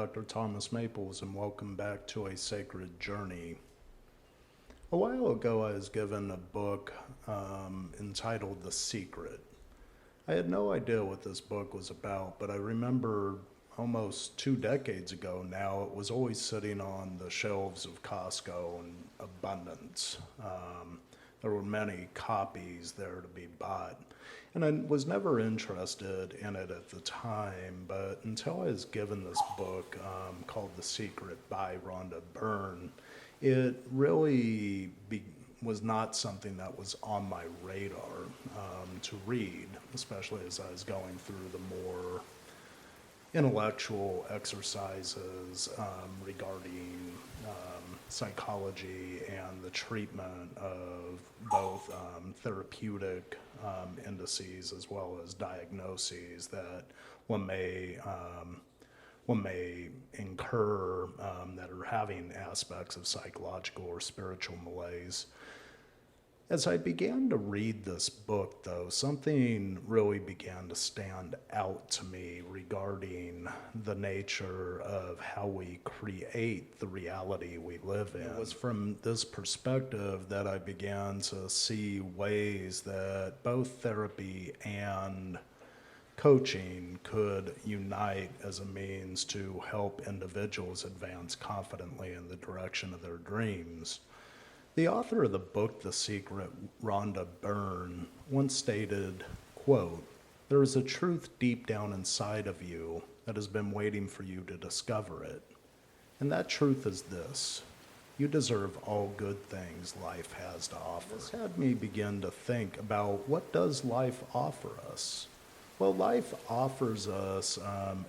Dr. Thomas Maples, and welcome back to A Sacred Journey. A while ago, I was given a book entitled The Secret. I had no idea what this book was about, but I remember almost 2 decades ago now, it was always sitting on the shelves of Costco in abundance. There were many copies there to be bought. And I was never interested in it at the time, but until I was given this book called The Secret by Rhonda Byrne, it really was not something that was on my radar to read, especially as I was going through the more intellectual exercises regarding psychology and the treatment of both therapeutic indices as well as diagnoses that one may incur that are having aspects of psychological or spiritual malaise. As I began to read this book, though, something really began to stand out to me regarding the nature of how we create the reality we live in. It was from this perspective that I began to see ways that both therapy and coaching could unite as a means to help individuals advance confidently in the direction of their dreams. The author of the book, The Secret, Rhonda Byrne, once stated, quote, "There is a truth deep down inside of you that has been waiting for you to discover it. And that truth is this: you deserve all good things life has to offer." This had me begin to think about, what does life offer us? Well, life offers us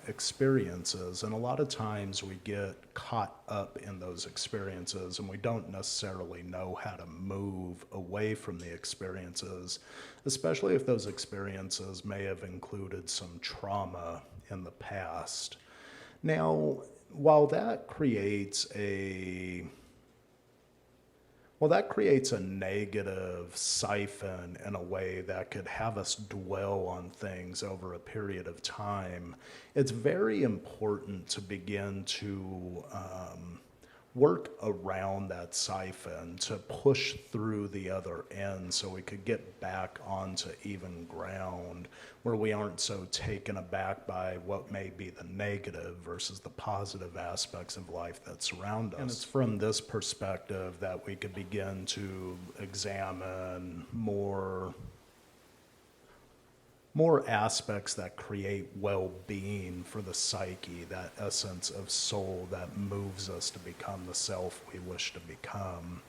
experiences, and a lot of times we get caught up in those experiences and we don't necessarily know how to move away from the experiences, especially if those experiences may have included some trauma in the past. Now, while that creates a negative siphon in a way that could have us dwell on things over a period of time, it's very important to begin to work around that siphon, to push through the other end so we could get back onto even ground where we aren't so taken aback by what may be the negative versus the positive aspects of life that surround us. And it's from this perspective that we could begin to examine more aspects that create well-being for the psyche, that essence of soul that moves us to become the self we wish to become.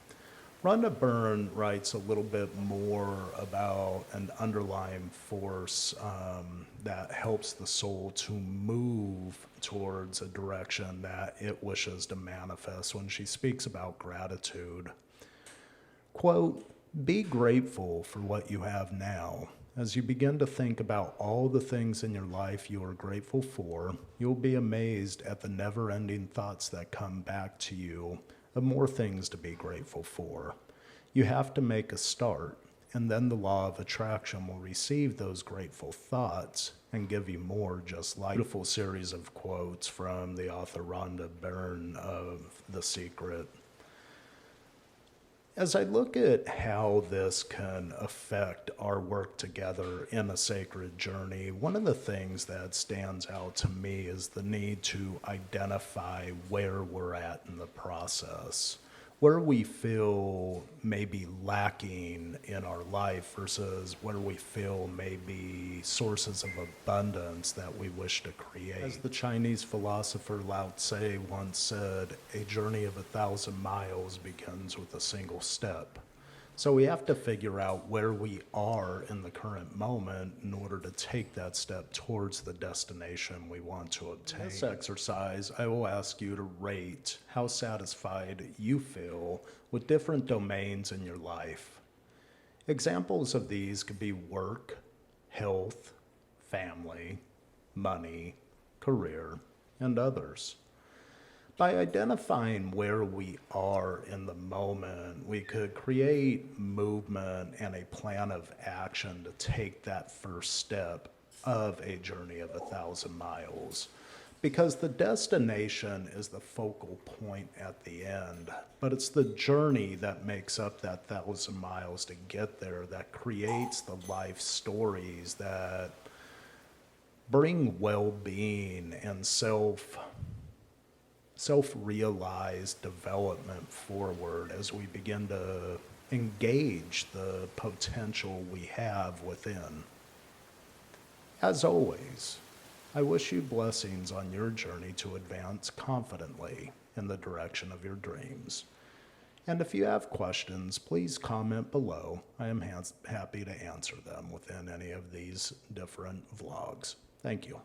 Rhonda Byrne writes a little bit more about an underlying force that helps the soul to move towards a direction that it wishes to manifest when she speaks about gratitude. Quote, "Be grateful for what you have now. As you begin to think about all the things in your life you are grateful for, you'll be amazed at the never-ending thoughts that come back to you of more things to be grateful for. You have to make a start, and then the law of attraction will receive those grateful thoughts and give you more just like." Beautiful series of quotes from the author Rhonda Byrne of The Secret. As I look at how this can affect our work together in a sacred journey, one of the things that stands out to me is the need to identify where we're at in the process, where we feel may be lacking in our life versus where we feel may be sources of abundance that we wish to create. As the Chinese philosopher Lao Tse once said, "A journey of 1,000 miles begins with a single step." So we have to figure out where we are in the current moment in order to take that step towards the destination we want to obtain. In this exercise, I will ask you to rate how satisfied you feel with different domains in your life. Examples of these could be work, health, family, money, career, and others. By identifying where we are in the moment, we could create movement and a plan of action to take that first step of a journey of 1,000 miles. Because the destination is the focal point at the end, but it's the journey that makes up that 1,000 miles to get there that creates the life stories that bring well-being and self-realized development forward as we begin to engage the potential we have within. As always, I wish you blessings on your journey to advance confidently in the direction of your dreams. And if you have questions, please comment below. I am happy to answer them within any of these different vlogs. Thank you.